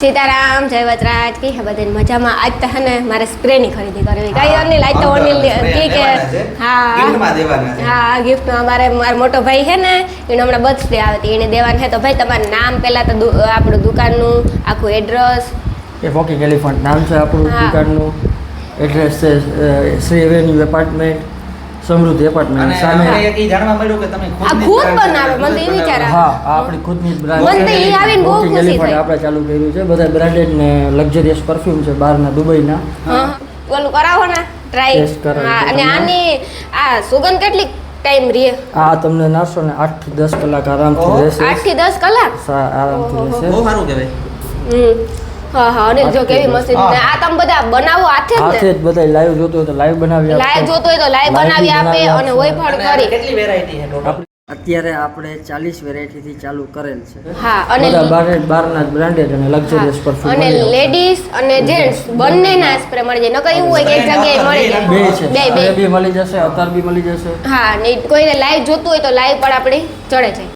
સીતારામ જય વજરાજ કે હે બધાને મજામાં આજ તો હે ને મારે સ્પ્રે ની ખરીદી કરવી કઈ અનિલ આજ તો અનિલ કે હા ગિફ્ટ અમારે મારો મોટો ભાઈ છે ને એનો હમણાં બર્થડે આવે એને દેવાનું છે તો ભાઈ તમારું નામ પહેલા તો આપણું દુકાનનું આખું એડ્રેસ એ ફોકિંગ એલિફન્ટ નામ છે આપણું દુકાનનું એડ્રેસ છે શ્રી એવેન્યુ એપાર્ટમેન્ટ સમૃદ્ધિ એપાર્ટમેન્ટ સામે એ જાણવા મળ્યું કે તમે આ ખુદ બનાવે મને એ વિચાર આવે હા આપણી ખુદની બ્રાન્ડ મને તો ઈ આવીને બહુ ફોકિંગ ખુશી એલિફન્ટ થઈ આપણે ચાલુ કર્યું છે બધા બ્રાન્ડેડ ને લક્ઝરિયસ પરફ્યુમ છે બહારના દુબઈના હા ઓલું કરાવો ને ટ્રાય Test કરાવી હા તો અને તમને. આની આ સુગંધ કેટલી ટાઈમ રહે આ તમને નાખશો ને 8 થી 10 કલાક આરામથી રહેશે 8 થી 10 કલાક આરામથી રહેશે બહુ સારું કહેવાય હા હા અનિલ જો કેવી મશીન ને આ તમે બધા બનાવો હાથે જ હાથે ને જ બધા લાઈવ જોતો હોય તો લાઈવ બનાવી આપે લાઈવ જોતો હોય તો લાઈવ બનાવી આપે અને હોય પણ કરી કેટલી વેરાયટી છે ટોટલ અત્યારે આપણે 40 વેરાયટી થી ચાલુ કરેલ છે હા અને બધા બહારના બ્રાન્ડેડ અને લક્ઝરિયસ પરફ્યુમ અને લેડીઝ અને જેન્ટ્સ બંનેના સ્પ્રે મળી જાય નકર એવું હોય કે એક જગ્યાએ મળી બે જાય છે બે મળી જશે અત્યારે બી મળી જશે હા ને કોઈને લાઈવ જોતું હોય તો લાઈવ પણ આપણે ચડે છે